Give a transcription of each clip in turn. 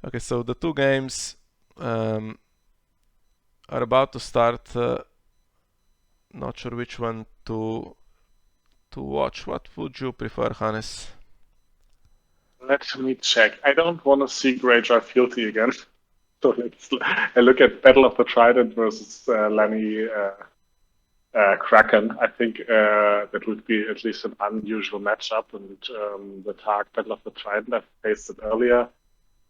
Okay, so the two games are about to start. Not sure which one to watch. What would you prefer, Hannes? Let me check. I don't want to see Greyjoy Fealty again. So I look at Battle of the Trident versus Lanny Kraken. I think that would be at least an unusual matchup. And the Targ Battle of the Trident, I faced it earlier,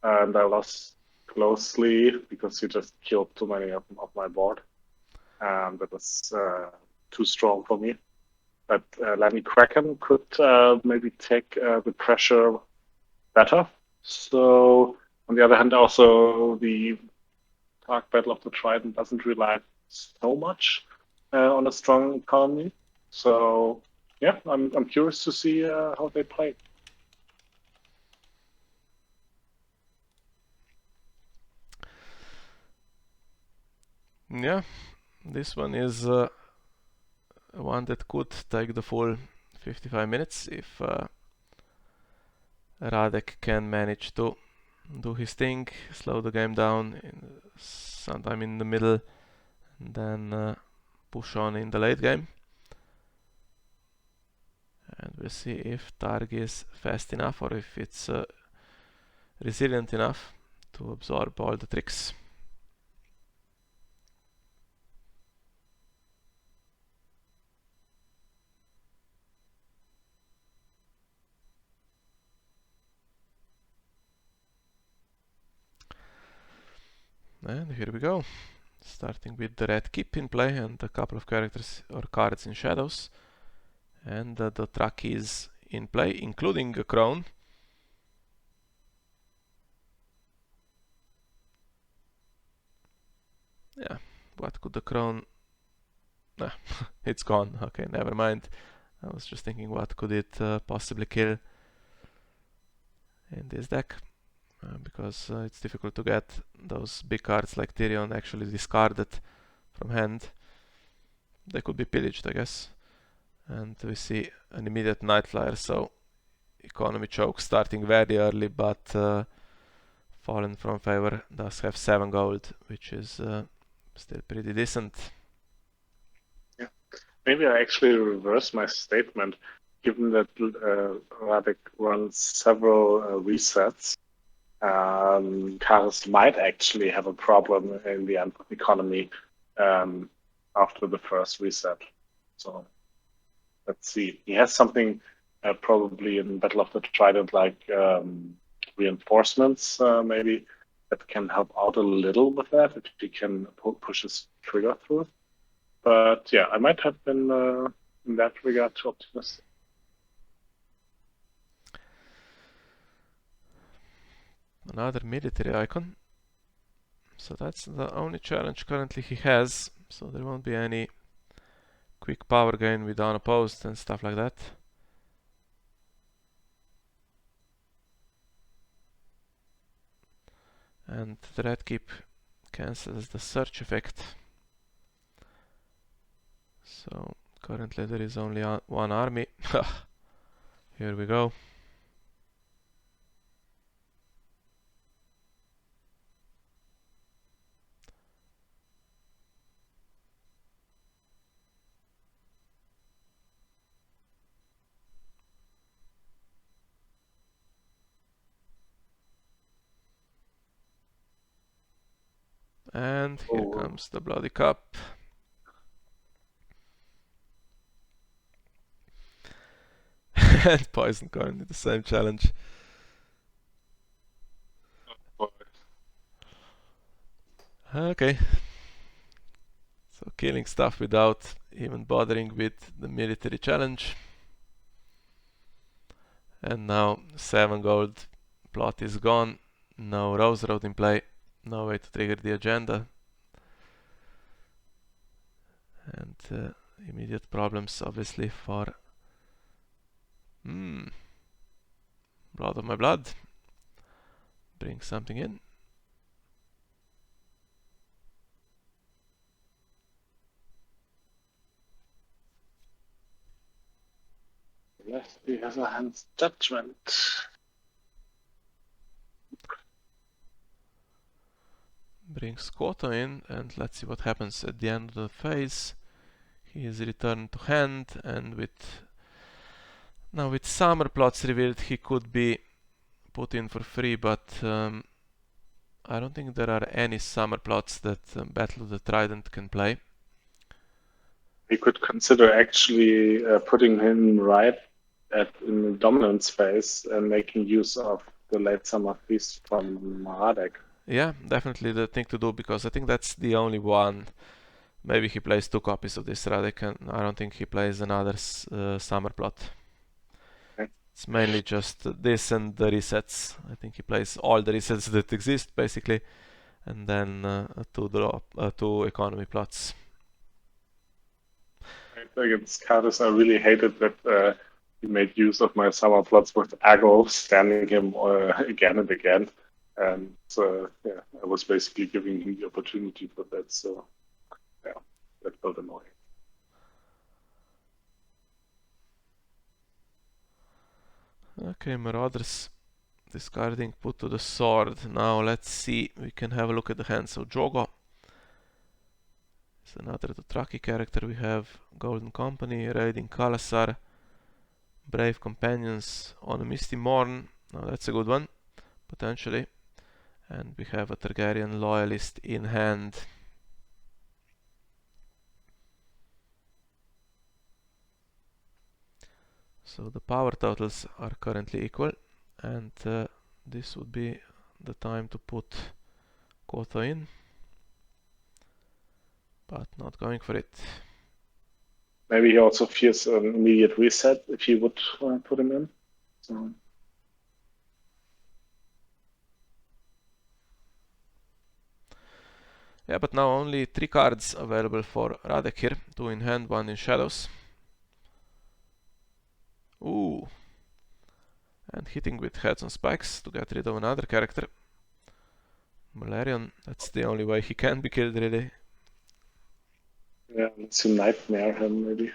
and I lost closely because he just killed too many of them off my board. That was too strong for me. But Lanny Kraken could maybe take the pressure better. So, on the other hand, also the Dark Battle of the Trident doesn't rely so much on a strong economy. So, yeah, I'm curious to see how they play. Yeah, this one is one that could take the full 55 minutes if Radek can manage to do his thing, slow the game down sometime in the middle, and then push on in the late game. And we'll see if Targ is fast enough or if it's resilient enough to absorb all the tricks. And here we go. Starting with the red keep in play and a couple of characters or cards in shadows. And the truck is in play, including a crown. Yeah, what could the crown... Nah, it's gone. Okay, never mind. I was just thinking what could it possibly kill in this deck. Because it's difficult to get those big cards like Tyrion actually discarded from hand. They could be pillaged, I guess. And we see an immediate Night Flyer, so economy choke starting very early, but fallen from favor. Does have 7 gold, which is still pretty decent. Yeah. Maybe I actually reverse my statement, given that Radek runs several resets. Karis might actually have a problem in the economy after the first reset. So let's see. He has something probably in Battle of the Trident like reinforcements, maybe that can help out a little with that if he can push his trigger through. But yeah, I might have been in that regard too optimistic. Another military icon. So that's the only challenge currently he has. So there won't be any quick power gain with unopposed and stuff like that. And the red keep cancels the search effect. So currently there is only one army. Here we go. And here Oh, comes the bloody cup. And poison coin in the same challenge. boy. Okay. So killing stuff without even bothering with the military challenge. And now 7 gold plot is gone. No Rose Road in play. No way to trigger the agenda. And immediate problems obviously for blood of my blood. Bring something in. Lefty has a hand's judgment. brings Koto in, and let's see what happens at the end of the phase. He is returned to hand, and now with summer plots revealed, he could be put in for free, but I don't think there are any summer plots that Battle of the Trident can play. We could consider actually putting him right in the dominance phase and making use of the late summer feast from Radek. Yeah, definitely the thing to do, because I think that's the only one. Maybe he plays 2 copies of this Radek, and I don't think he plays another summer plot. Okay. It's mainly just this and the resets. I think he plays all the resets that exist, basically, and then 2 economy plots. Against Karis, I really hated that he made use of my summer plots with Aggo, standing him again and again. And yeah, I was basically giving him the opportunity for that. So yeah, that felt annoying. Okay, Marauders discarding, put to the sword. Now let's see, we can have a look at the hand. So Jogo is another Dothraki character. We have Golden Company, Raiding Kalasar, Brave Companions on a Misty Morn. Now that's a good one, potentially. And we have a Targaryen Loyalist in hand. So the power totals are currently equal, and this would be the time to put Koto in, but not going for it. Maybe he also fears an immediate reset if you would put him in. So. Yeah, but now only 3 cards available for Radek here. 2 in hand, 1 in shadows. Ooh. And hitting with heads on spikes to get rid of another character. Malarion, that's the only way he can be killed, really. Yeah, let's see, nightmare him maybe.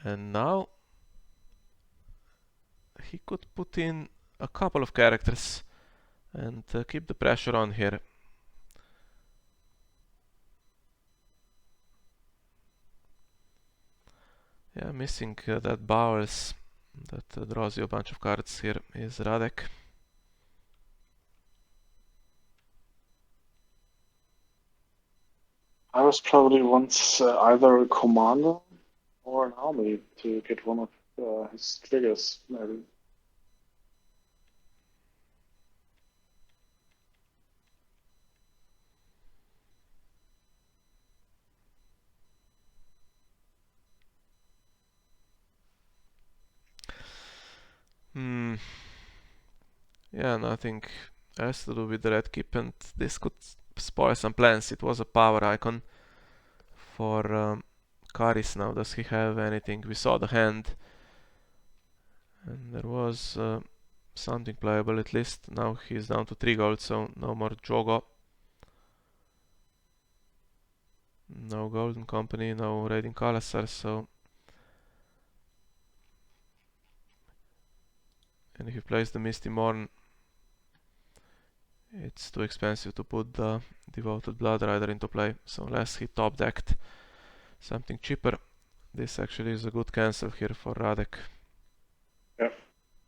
And now he could put in a couple of characters and keep the pressure on here. Yeah, missing that Bowels that draws you a bunch of cards here is Radek. I was probably once either a commander or an army to get one of his triggers, maybe. Yeah, nothing else to do with the red keep, and this could spoil some plans. It was a power icon for Karis. Now does he have anything? We saw the hand, and there was something playable at least. Now he's down to 3 gold, so no more Jogo. No Golden Company, no Raiding Kalasar, so... And if he plays the Misty Morn, it's too expensive to put the Devoted Blood Rider into play, so unless he top decked something cheaper, this actually is a good cancel here for Radek. Yeah,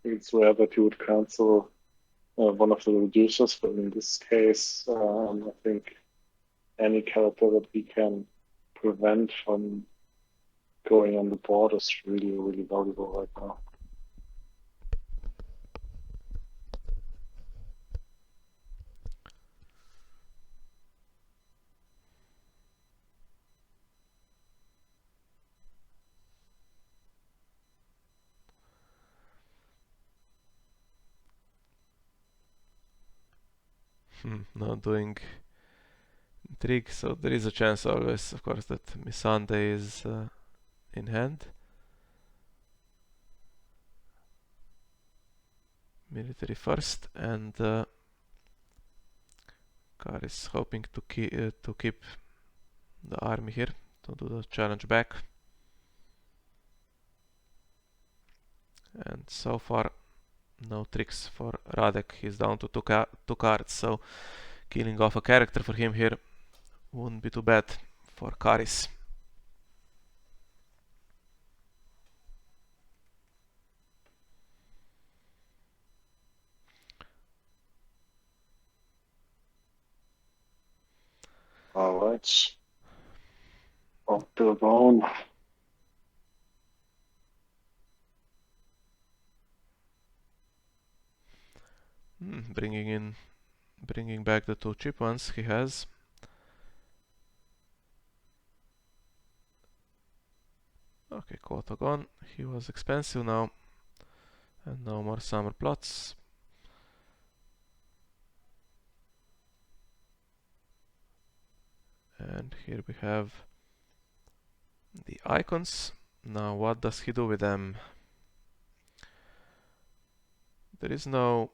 it's rare that you would cancel one of the reducers, but in this case, I think any character that we can prevent from going on the board is really, really valuable right now. Not doing intrigue, so there is a chance always, of course, that Missandei is in hand. Military first, and Karis hoping to keep the army here, to do the challenge back. And so far, No tricks for Radek. He's down to two cards, so killing off a character for him here wouldn't be too bad for Karis. Alright. Off to the bone. Bringing back the two cheap ones he has. Okay, Quota gone. He was expensive now. And no more summer plots. And here we have the icons. Now what does he do with them? There is no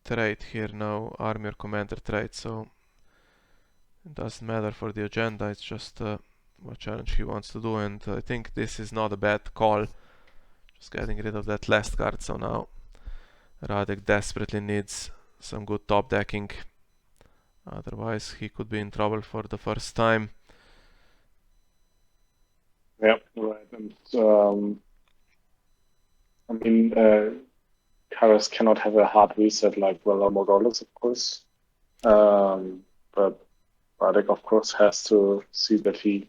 trait here, no army or commander trait, so it doesn't matter for the agenda, it's just what challenge he wants to do, and I think this is not a bad call. Just getting rid of that last card, so now Radek desperately needs some good top decking. Otherwise he could be in trouble for the first time. Yeah, right. And I mean, Karis cannot have a hard reset like Morales, of course. But Radek, of course, has to see that he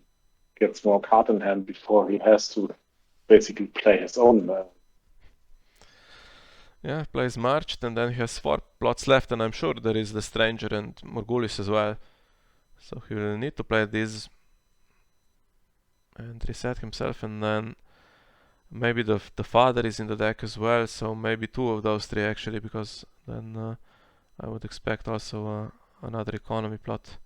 gets more card in hand before he has to basically play his own. Yeah, plays Marched, and then he has 4 plots left, and I'm sure there is the Stranger and Morgulis as well. So he will need to play these and reset himself, and then maybe the father is in the deck as well, so maybe 2 of those 3 actually, because then I would expect also another economy plot.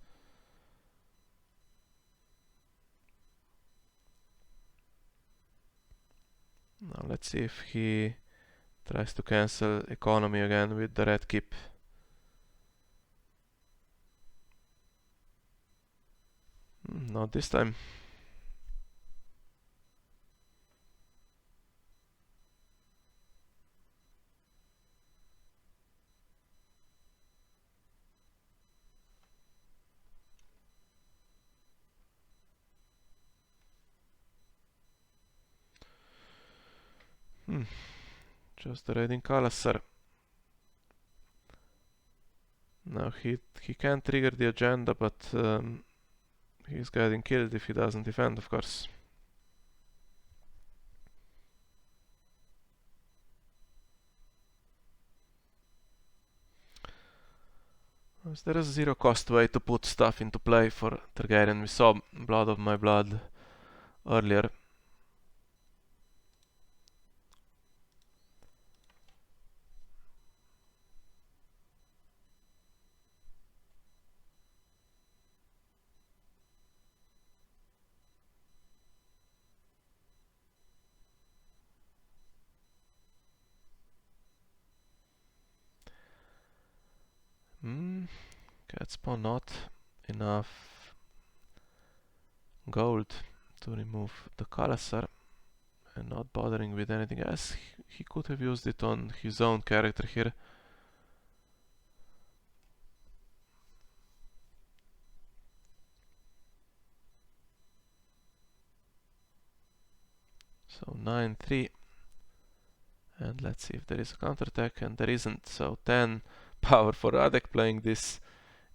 Now let's see if he tries to cancel economy again with the red keep. Not this time. Just the raiding Kalasar. Now he can trigger the agenda, but he's getting killed if he doesn't defend, of course. There is a zero cost way to put stuff into play for Targaryen. We saw Blood of My Blood earlier. Catspawn not enough gold to remove the Kalasar, and not bothering with anything else. He could have used it on his own character here. So 9-3. And let's see if there is a counterattack, and there isn't. So 10 power for Radek, playing this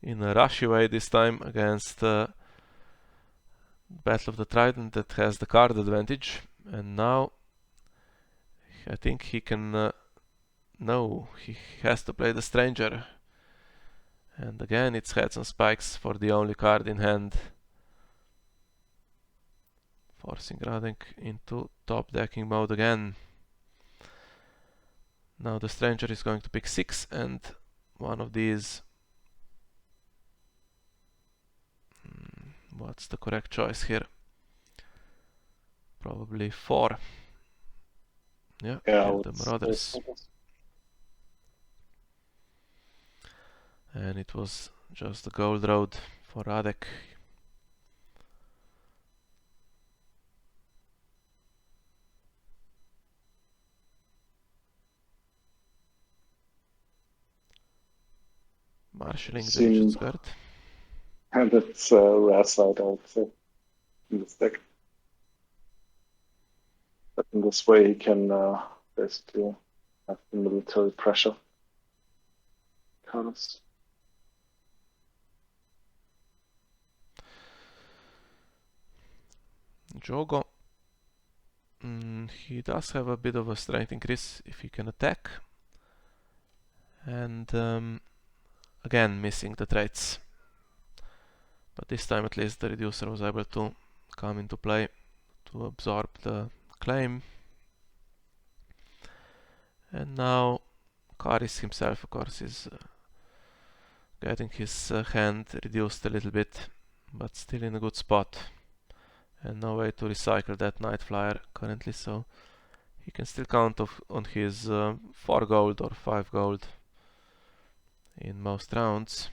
in a rushy way this time against Battle of the Trident that has the card advantage. And now I think he can... no, he has to play the Stranger. And again it's Heads and Spikes for the only card in hand, forcing Radek into top decking mode again. Now the Stranger is going to pick 6, and one of these... what's the correct choice here? Probably 4. Yeah, kill the Marauders. And it was just the gold road for Radek. Marshalling the Seem- Regent's Guard. And it's a rare side, I would say, in this deck. But in this way, he can basically have the military pressure. Karis. Jogo. He does have a bit of a strength increase if he can attack. And again, missing the traits. But this time at least the reducer was able to come into play to absorb the claim. And now Karis himself, of course, is getting his hand reduced a little bit, but still in a good spot. And no way to recycle that Night Flyer currently, so he can still count on his 4 gold or 5 gold in most rounds.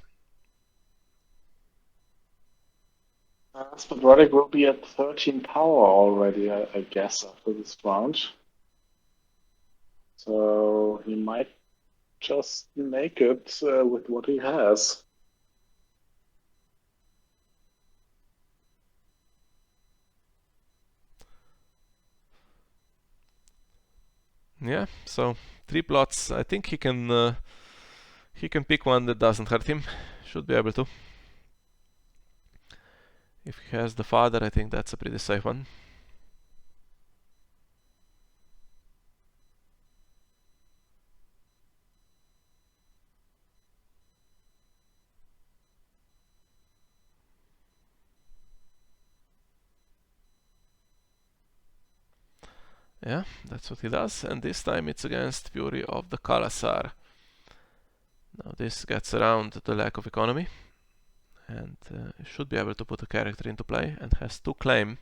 But Radek will be at 13 power already, I guess, after this round. So he might just make it with what he has. Yeah, so 3 plots. I think he can pick one that doesn't hurt him. Should be able to. If he has the father, I think that's a pretty safe one. Yeah, that's what he does, and this time it's against Fury of the Kalasar. Now this gets around the lack of economy, and should be able to put a character into play, and has 2 claim.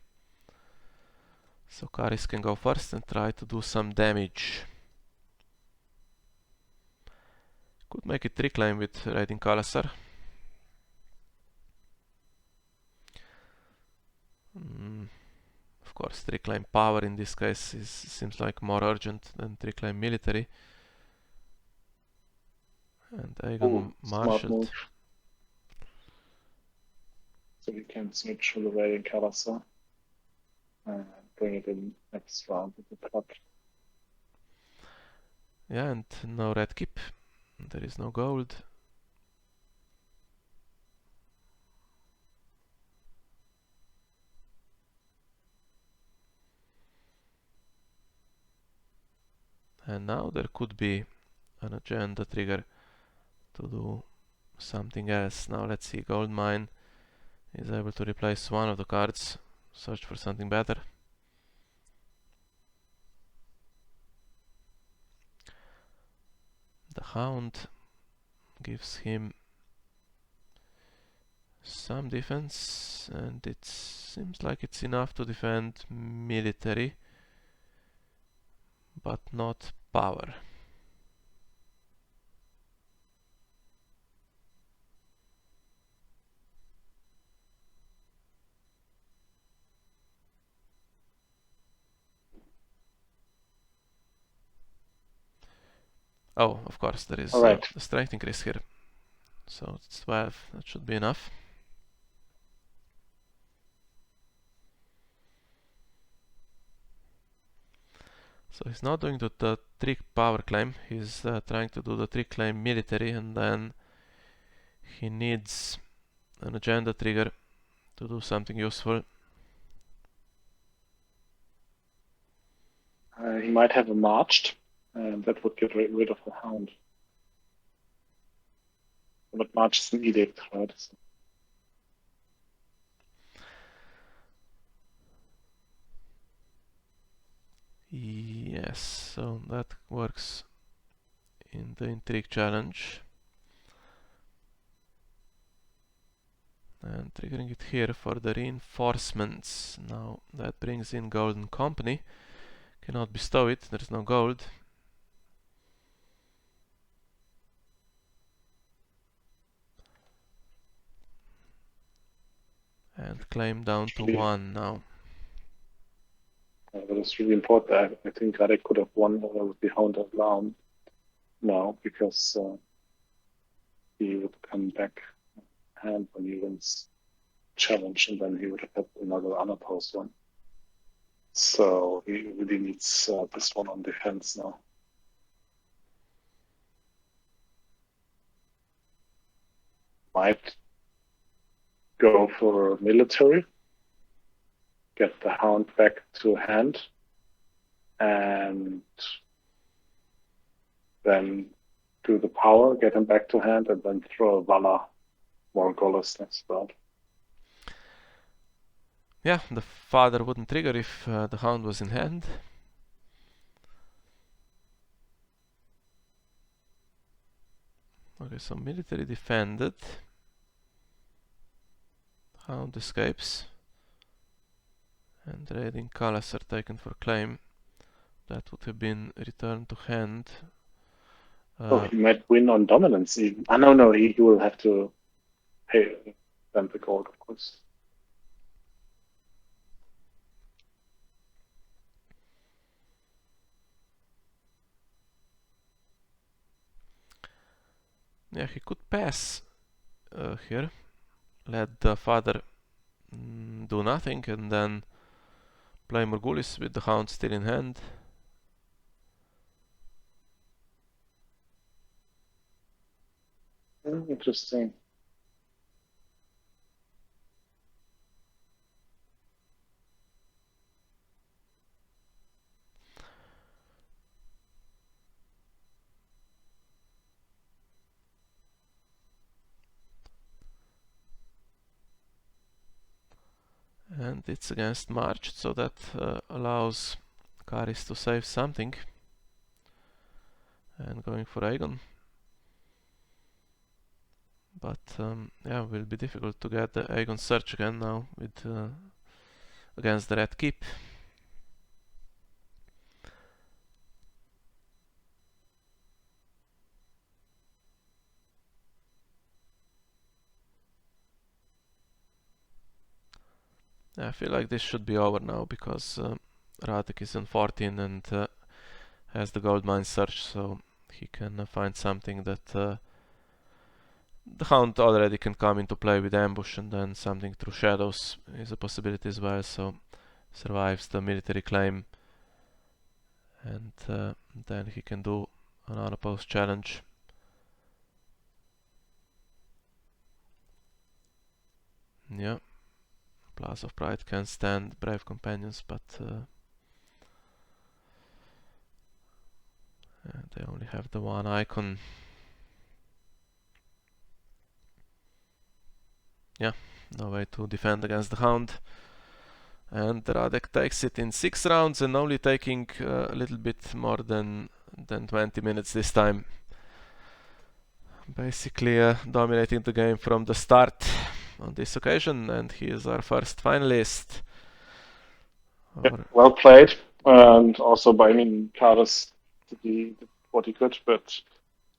So Karis can go first and try to do some damage. Could make it 3 claim with raiding Kalasar. Of course, 3 claim power in this case seems like more urgent than 3 claim military. And Aegon marshaled. So we can switch to the raiding Kalasar and bring it in next round with the clock. Yeah, and no red keep. There is no gold. And now there could be an agenda trigger to do something else. Now let's see, gold mine is able to replace one of the cards, search for something better. The hound gives him some defense, and it seems like it's enough to defend military, but not power. Oh, of course, there is Alright. the strength increase here. So it's 12, that should be enough. So he's not doing the 3 power claim, he's trying to do the 3 claim military, and then he needs an agenda trigger to do something useful. He might have a marched, and that would get rid of the hound. But march is an edict, right? So Yes, so that works in the intrigue challenge. And triggering it here for the reinforcements. Now that brings in Golden Company. Cannot bestow it, there's no gold. And claim down to 1 now. but it's really important. I think Radek could have won with the hound alone now, because he would come back hand when he wins challenge, and then he would have had another unopposed one. So he really needs this one on defense now. Might go for military, get the Hound back to hand, and then do the power, get him back to hand, and then throw a Valor more goalless next round. Yeah, the father wouldn't trigger if the Hound was in hand. Okay, so military defended. Hound escapes. And raiding Karis are taken for claim. That would have been returned to hand. He might win on dominance even. No, he will have to pay them the gold, of course. Yeah, he could pass here. Let the father do nothing and then play Morghulis with the Hound still in hand. Interesting. And it's against March, so that allows Karis to save something. And going for Aegon. But yeah, will be difficult to get the Aegon search again now with against the Red Keep. I feel like this should be over now because Radek is on 14 and has the gold mine search, so he can find something that the Hound already can come into play with ambush, and then something through shadows is a possibility as well, so survives the military claim, and then he can do an unopposed challenge. Yeah. Plaza of Pride can stand brave companions, but they only have the one icon. Yeah, no way to defend against the Hound. And Radek takes it in 6 rounds and only taking a little bit more than 20 minutes this time. Basically dominating the game from the start on this occasion, and he is our first finalist. Yeah, well played, and also by Karis did what he could, but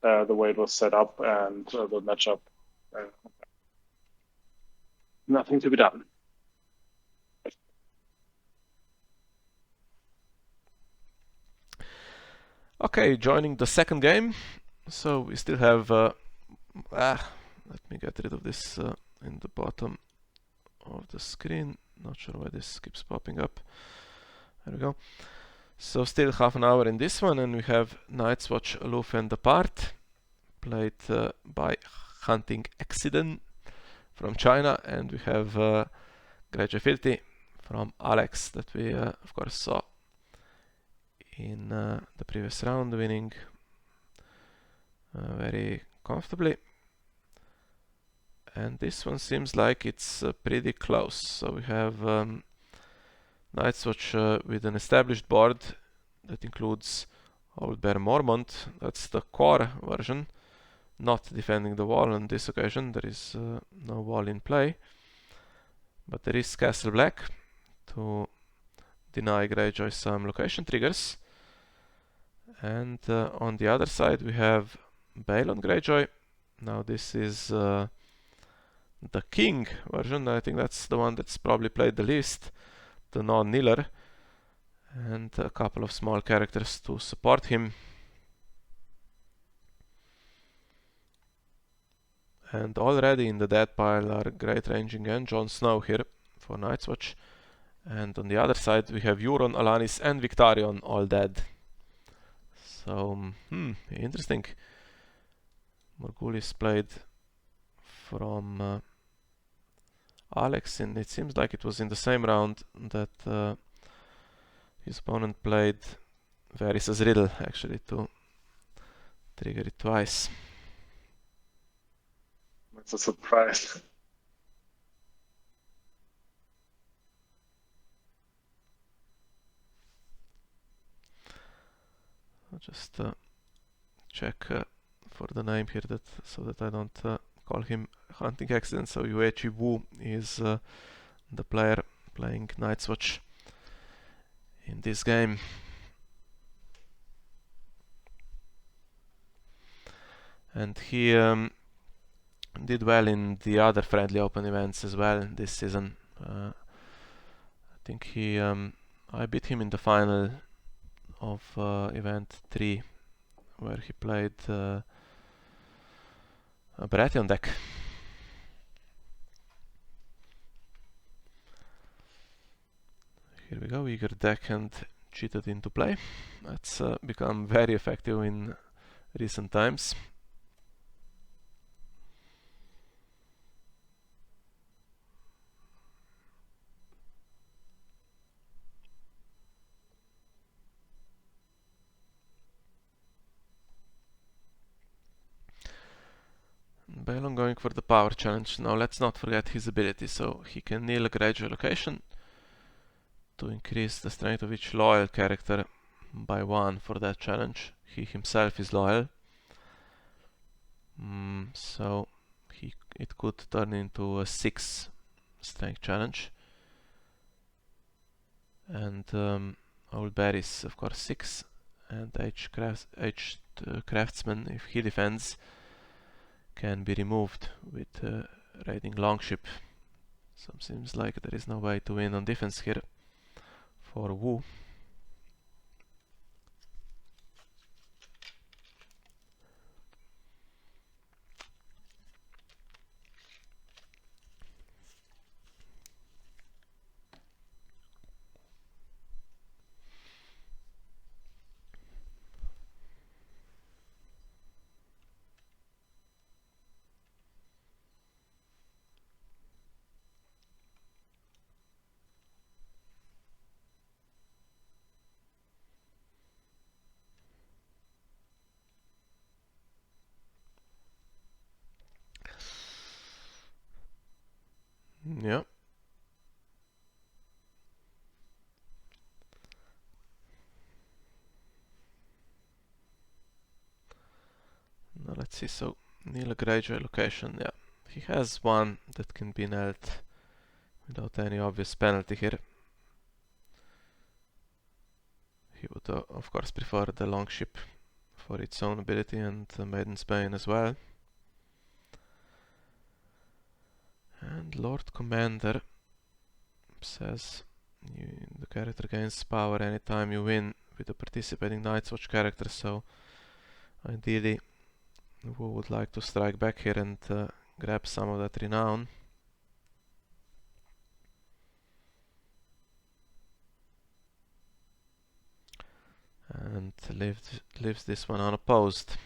the way it was set up and the matchup, nothing to be done. Okay, joining the second game. So we still have let me get rid of this in the bottom of the screen. Not sure why this keeps popping up. There we go. So still half an hour in this one, and we have Night's Watch, Aloof and Depart, played by Hunting Accident from China, and we have Greyjoy Fealty from Alex that we of course saw in the previous round, winning very comfortably. And this one seems like it's pretty close. So we have Night's Watch with an established board that includes Old Bear Mormont. That's the core version, not defending the wall on this occasion. There is no wall in play, but there is Castle Black to deny Greyjoy some location triggers. And on the other side we have Bail on Greyjoy. Now this is the King version. I think that's the one that's probably played the least, the non-kneeler, and a couple of small characters to support him. And already in the dead pile are Great Ranging and Jon Snow here for Night's Watch. And on the other side we have Euron, Alanis and Victarion all dead. So, interesting. Morghulis played from Alex, and it seems like it was in the same round that his opponent played Varys as Riddle, actually, to trigger it twice. It's a surprise. I'll just check for the name here so that I don't call him Hunting Accident. So Yuechi Wu is the player playing Night's Watch in this game. And he did well in the other friendly open events as well this season. I think I beat him in the final of event 3, where he played a Baratheon deck. Here we go, Eager Deckhand cheated into play. That's become very effective in recent times. Balon going for the power challenge. Now let's not forget his ability, so he can kneel a Greyjoy location to increase the strength of each loyal character by 1 for that challenge. He himself is loyal, so it could turn into a 6 strength challenge. And Old Barry's of course 6, and H Craftsman, if he defends, can be removed with raiding Longship. So it seems like there is no way to win on defense here for Wu. Yeah. Now let's see, so kneel a Greyjoy location, yeah. He has one that can be knelt without any obvious penalty here. He would of course prefer the Longship for its own ability, and the Maiden's Bane as well. And Lord Commander says the character gains power anytime you win with a participating Night's Watch character, so ideally we would like to strike back here and grab some of that renown. And leaves this one unopposed.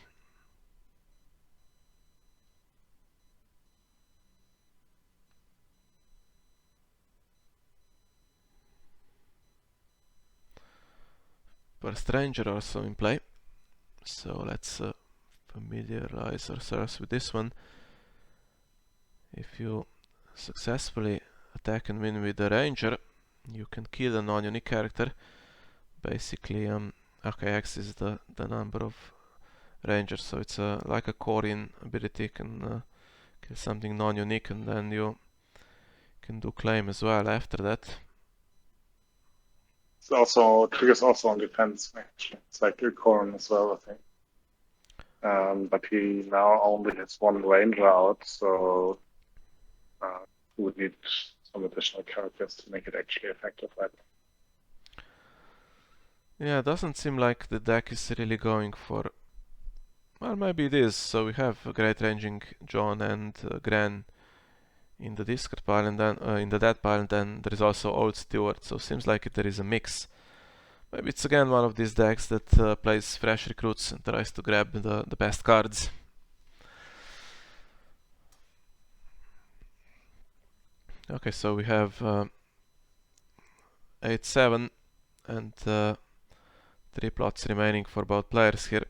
But Stranger also in play, so let's familiarize ourselves with this one. If you successfully attack and win with the Ranger, you can kill a non-unique character. Basically, AKX is the number of Rangers, so it's like a Korean ability, can kill something non-unique, and then you can do claim as well after that. It's also triggers also on defense, actually. It's like a Corn as well, I think. But he now only has 1 Ranger out, so we would need some additional characters to make it actually effective, right? Yeah, it doesn't seem like the deck is really going for Well, maybe it is. So we have a great ranging John and Gran in the discard pile, and then in the dead pile, and then there is also Old Steward. So seems like there is a mix. Maybe it's again one of these decks that plays fresh recruits and tries to grab the best cards. Okay, so we have 8-7 and 3 plots remaining for both players here.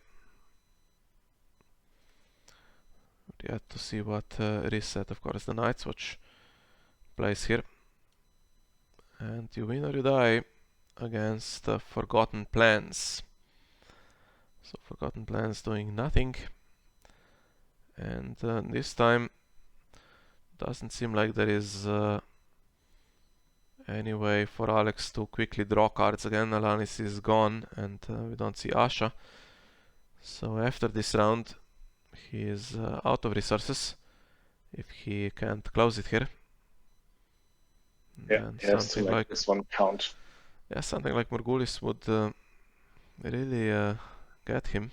Yet to see what reset, of course, the Night's Watch plays here. And you win or you die against Forgotten Plans. So Forgotten Plans doing nothing. And this time doesn't seem like there is any way for Alex to quickly draw cards again. Alanis is gone and we don't see Asha. So after this round he is out of resources if he can't close it here. Yeah, he has to make this one count. Yeah, something like Morgulis would really get him.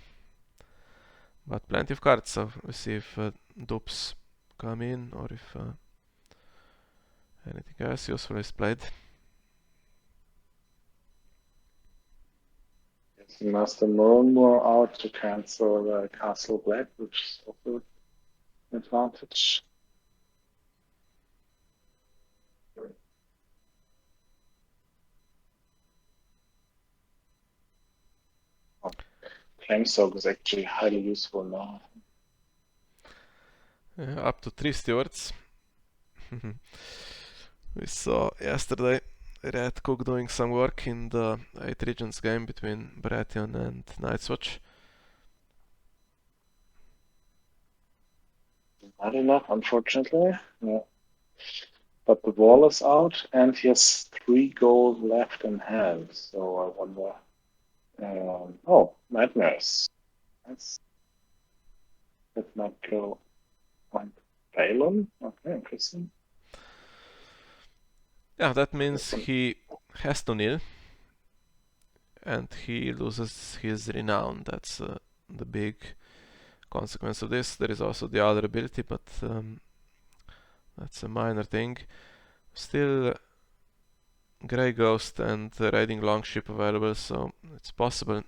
But plenty of cards, so we'll see if dupes come in or if anything else useful is played. Yes, Master Moronmore out to cancel Castle Black, which is also an advantage. Flamesoak is actually highly useful now. Up to 3 stewards. We saw yesterday Red Cook doing some work in the 8 Regions game between Baratheon and Night's Watch. Not enough, unfortunately. Yeah. But the wall is out, and he has 3 gold left in hand. So I wonder. Oh, Nightmares. That might go on Balon. Okay, interesting. Yeah, that means he has to kneel. And he loses his renown. That's the big consequence of this. There is also the other ability, but that's a minor thing. Still Grey Ghost and Raiding Longship available, so it's possible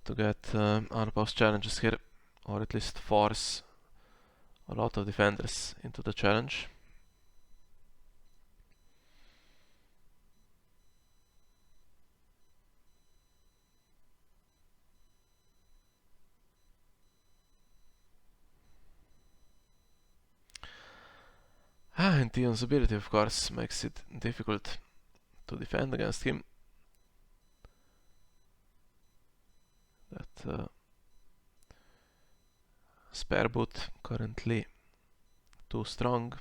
to get unopposed challenges here, or at least force a lot of defenders into the challenge. And Tion's ability, of course, makes it difficult to defend against him. That spare boot currently too strong.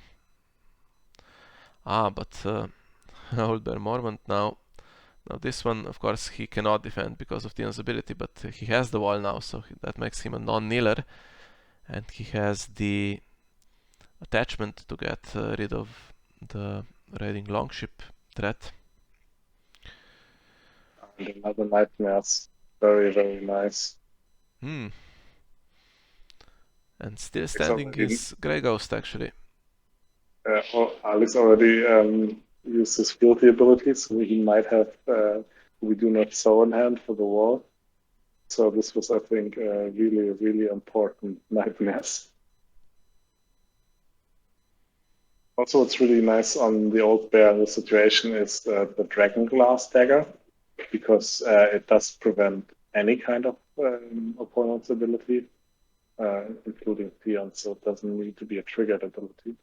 But Old Bear Mormont now. Now this one, of course, he cannot defend because of Tion's ability, but he has the wall now, so that makes him a non-kneeler. And he has the attachment to get rid of the Raiding Longship threat. And another Nightmares. Very, very nice. And still standing is Grey Ghost, actually. Alex already used his Fealty ability, so he might have We Do Not Sow in hand for the wall. So this was, I think, really, really important Nightmares. Also, what's really nice on the Old Bear in the situation is the Dragon Glass dagger, because it does prevent any kind of opponent's ability, including Theon, so it doesn't need to be a triggered ability.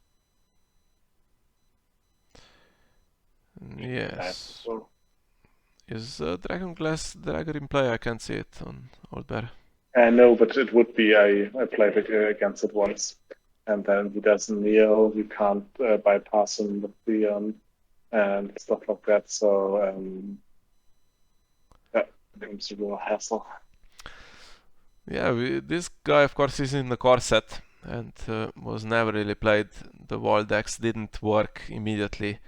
Yes. Is Dragon Glass dagger in play? I can't see it on Old Bear. No, but it would be. I played against it once, and then he doesn't kneel. You can't bypass him with the and stuff like that. So yeah, it's a real hassle. Yeah, this guy, of course, is in the core set and was never really played. The wall decks didn't work immediately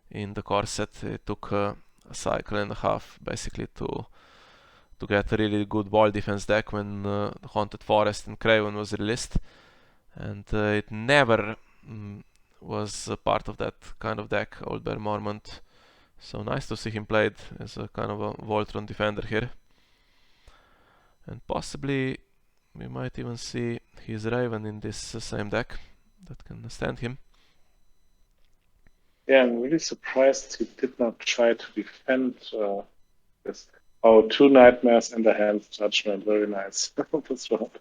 in the core set. It took a cycle and a half basically to to get a really good wall defense deck when the Haunted Forest and Kraken was released, and it never was a part of that kind of deck, Old Bear Mormont. So nice to see him played as a kind of a Voltron defender here. And possibly we might even see his Raven in this same deck that can stand him. Yeah, I'm really surprised he did not try to defend this. Oh, 2 Nightmares and a Hand's Judgment. Very nice. That's right.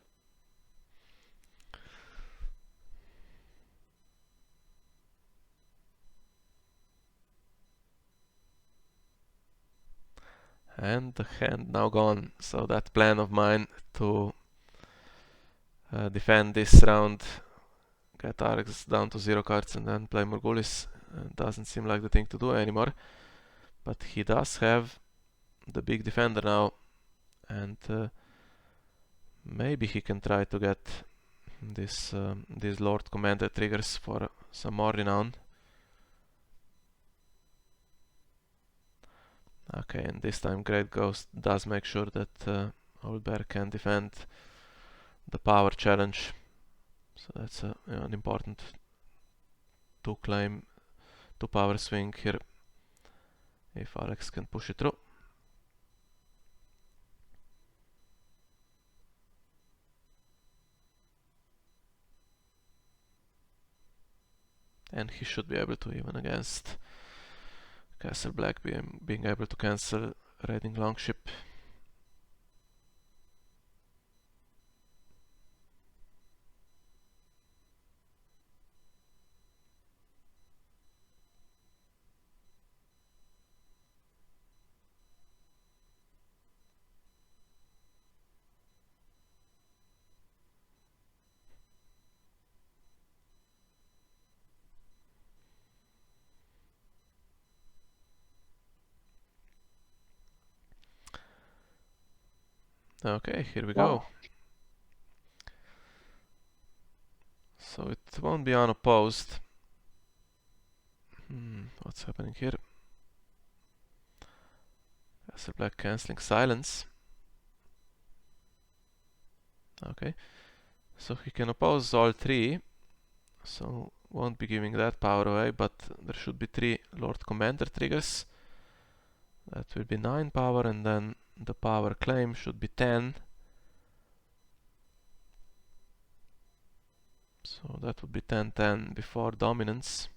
And the hand now gone. So that plan of mine to defend this round, get Arx down to 0 cards and then play Morghulis, doesn't seem like the thing to do anymore. But he does have the big defender now, and maybe he can try to get these Lord Commander triggers for some more renown. Okay, and this time Great Ghost does make sure that Old Bear can defend the power challenge. So that's an important 2 claim, 2 power swing here, if Alex can push it through. And he should be able to, even against Castle Black, being able to cancel Raiding Longship. Okay, here we go. So it won't be unopposed. What's happening here? Castle Black cancelling Silence. Okay, so he can oppose all 3, so won't be giving that power away, but there should be 3 Lord Commander triggers. That will be 9 power, and then the power claim should be 10. So that would be 10-10 before dominance.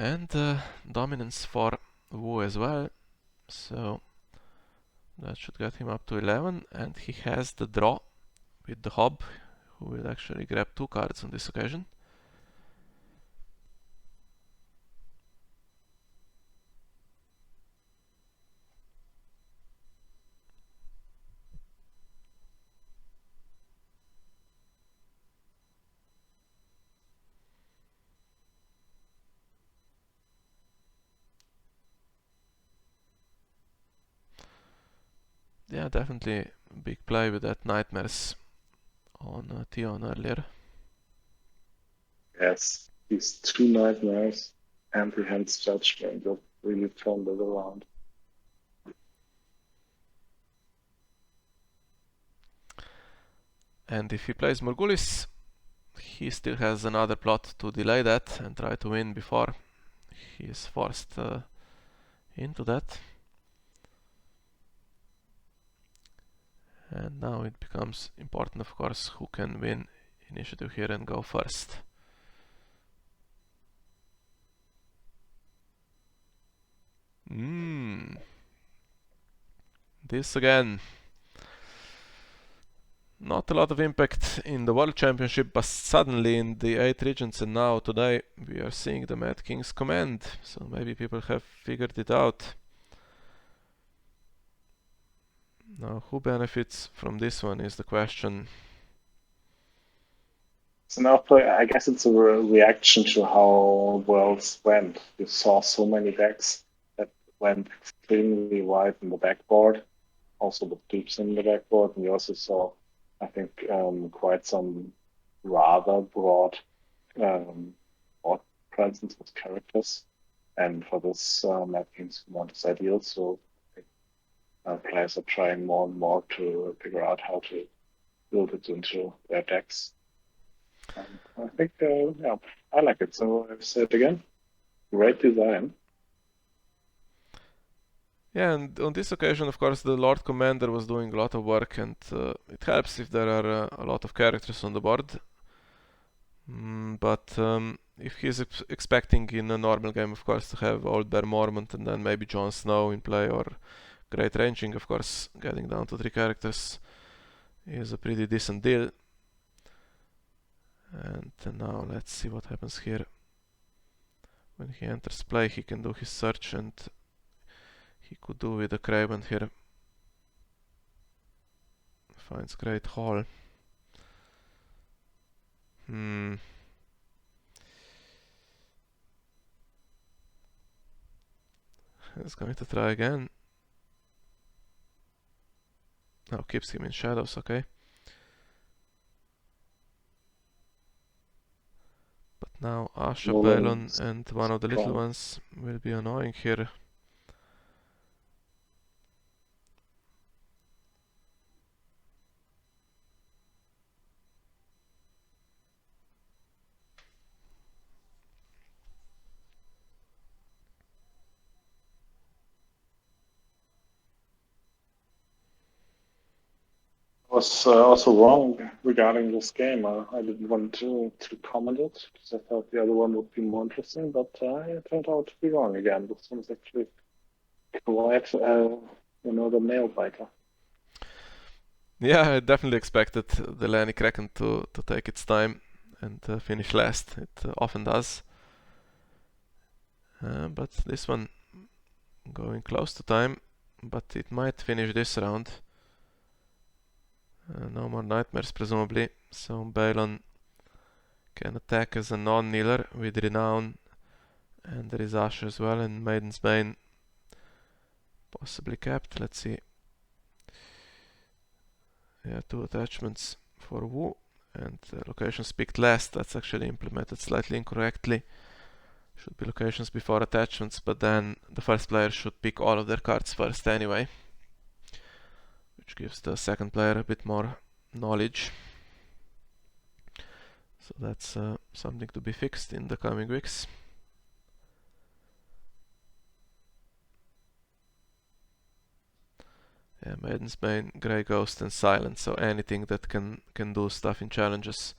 And dominance for Wu as well. So that should get him up to 11, and he has the draw with the Hob, who will actually grab 2 cards on this occasion. Yeah, definitely big play with that Nightmares on Tion earlier. Yes, these 2 Nightmares and the Hand's Judgment that really turned it around. And if he plays Morghulis, he still has another plot to delay that and try to win before he is forced into that. And now it becomes important, of course, who can win initiative here and go first. This again. Not a lot of impact in the World Championship, but suddenly in the 8 regions, and now today we are seeing the Mad King's Command. So maybe people have figured it out. Now, who benefits from this one is the question. So now, I guess it's a reaction to how Worlds went. You saw so many decks that went extremely wide in the backboard, also with deeps in the backboard, and you also saw, I think, quite some rather broad board presence with characters. And for this, I think Mount is ideal. So players are trying more and more to figure out how to build it into their decks. And I think, yeah, I like it. So I've said again, great design. Yeah, and on this occasion, of course, the Lord Commander was doing a lot of work, and it helps if there are a lot of characters on the board. But if he's expecting in a normal game, of course, to have Old Bear Mormont and then maybe Jon Snow in play or Great Ranging, of course, getting down to 3 characters is a pretty decent deal. And now let's see what happens here. When he enters play, he can do his search, and he could do with a Kraken here. Finds Great Hall. He's going to try again. Now keeps him in shadows, okay. But now Asha, Balon and one of the little ones will be annoying here. Was also wrong regarding this game. I didn't want to comment it because I thought the other one would be more interesting, but it turned out to be wrong again. This one's actually quite, the nail biter. Yeah, I definitely expected the Lanny Kraken to take its time and finish last. It often does. But this one going close to time, but it might finish this round. No more nightmares presumably, so Balon can attack as a non-kneeler with Renown, and there is Asher as well, and Maiden's Bane possibly capped. Let's see. Yeah, 2 attachments for Wu, and locations picked last. That's actually implemented slightly incorrectly. Should be locations before attachments, but then the first player should pick all of their cards first anyway, which gives the second player a bit more knowledge. So that's something to be fixed in the coming weeks. Yeah, Maiden's Bane, Grey Ghost and Silent, so anything that can do stuff in challenges.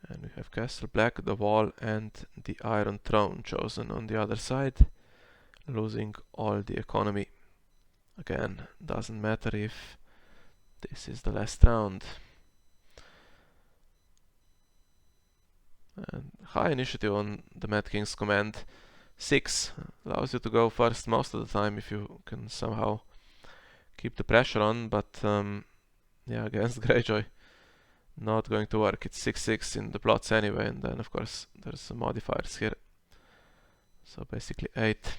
And we have Castle Black, the Wall and the Iron Throne chosen on the other side, losing all the economy. Again, doesn't matter if this is the last round. And high initiative on the Mad King's command. 6 allows you to go first most of the time if you can somehow keep the pressure on, but yeah, against Greyjoy not going to work. It's 6-6 in the plots anyway, and then of course there's some modifiers here. So basically 8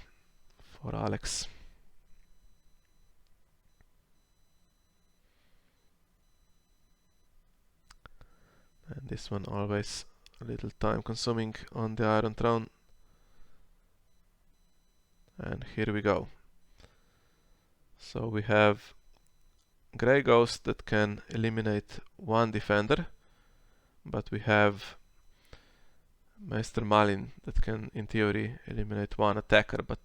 for Alex. And this one always a little time consuming on the Iron Throne. And here we go. So we have Grey Ghost that can eliminate 1 defender, but we have Maester Malin that can in theory eliminate 1 attacker, but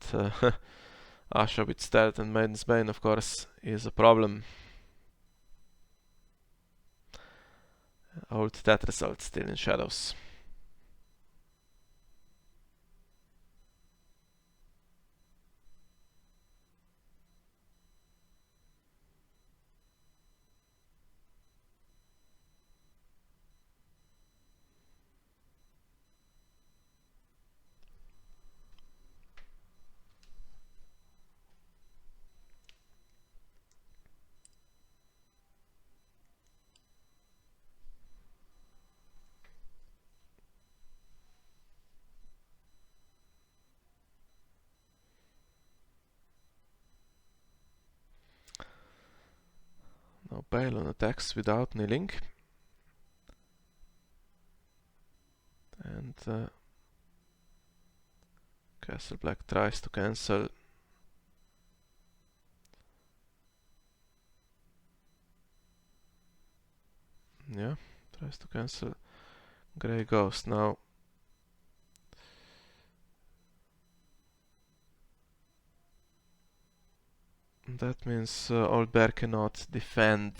Asha with Stealth and Maiden's Bane of course is a problem. Old Tetrisalt still in shadows. Now Balon attacks without kneeling. And Castle Black tries to cancel. Yeah, tries to cancel Grey Ghost. Now that means Old Bear cannot defend,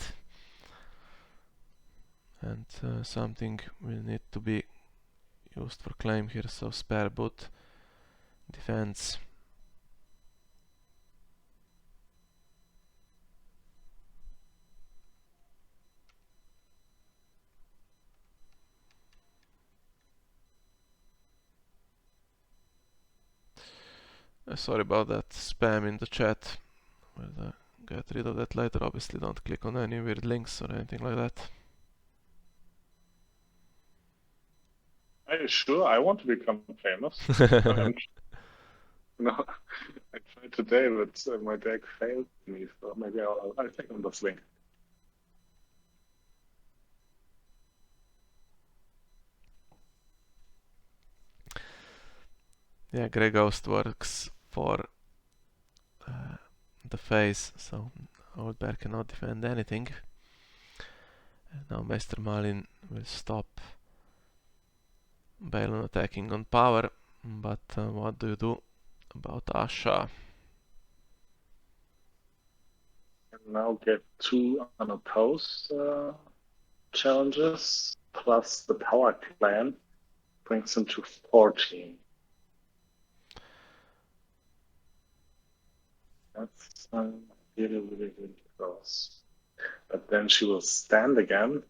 and something will need to be used for claim here, so spare boot defense. Sorry about that spam in the chat. We'll get rid of that later. Obviously don't click on any weird links or anything like that. Are you sure? I want to become famous. No, I tried today, but my deck failed me, so maybe I'll take on this link. Yeah, Grey Ghost works for the face, so Old Bear cannot defend anything. And now Maester Malin will stop Balon attacking on power, but what do you do about Asha? And now get 2 unopposed challenges, plus the power clan brings him to 14. That's really, really, really close. But then she will stand again,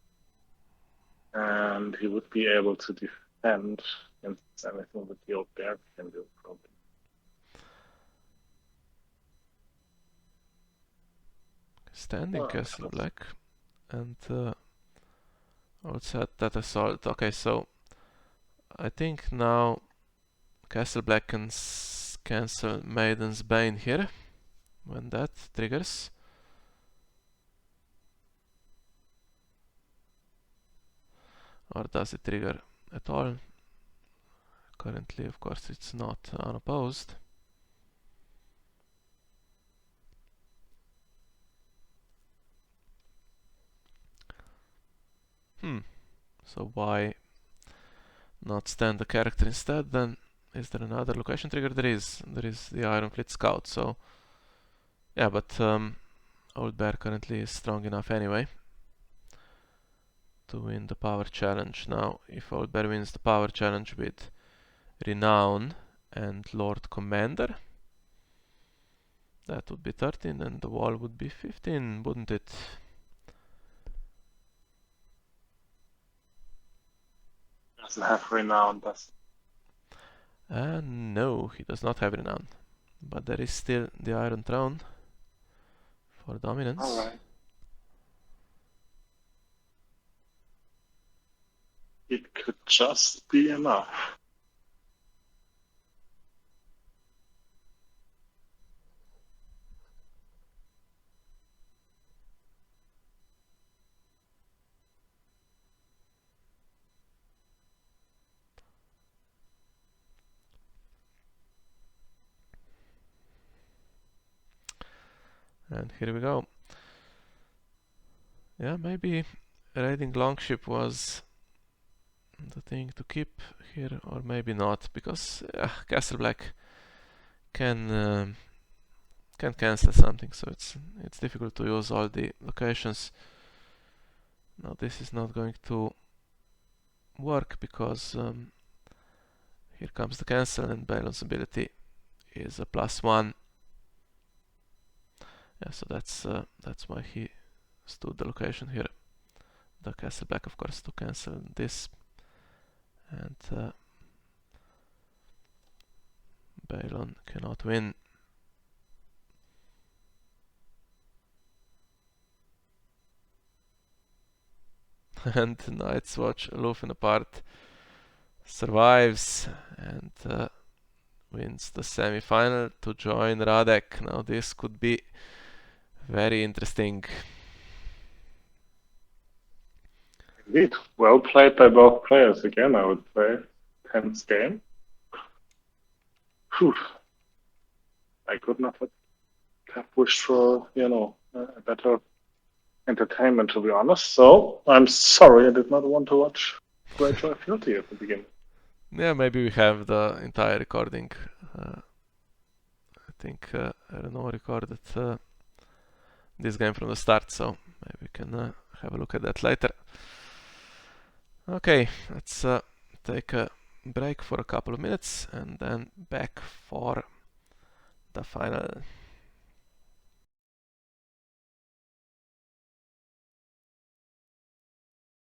and he would be able to defend against anything that the Old Bear can do, probably. Standing Castle Black, and I'll set that assault. Okay, so I think now Castle Black can cancel Maiden's Bane here when that triggers. Or does it trigger at all? Currently, of course, it's not unopposed. So why not stand the character instead then? Is there another location trigger? There is the Iron Fleet Scout, so yeah, but Old Bear currently is strong enough anyway to win the power challenge. Now, if Old Bear wins the power challenge with Renown and Lord Commander, that would be 13 and the wall would be 15, wouldn't it? Doesn't have Renown, does No, he does not have Renown. But there is still the Iron Throne for dominance. Alright. It could just be enough. And here we go. Yeah, maybe raiding Longship was the thing to keep here, or maybe not, because Castle Black can cancel something, so it's difficult to use all the locations. Now this is not going to work because here comes the cancel and Balon's ability is a +1. Yeah, so that's why he stood the location here. The Castle Black, of course, to cancel this, and Balon cannot win. And Night's Watch, Aloof and Apart, survives and wins the semi-final to join Radek. Now this could be very interesting. Indeed. Well played by both players again, I would say. Tense game. Whew. I could not have wished for, a better entertainment, to be honest. So I'm sorry I did not want to watch Greyjoy Fealty at the beginning. Yeah, maybe we have the entire recording. I think Renault recorded this game from the start, so maybe we can have a look at that later. Okay, let's take a break for a couple of minutes and then back for the final.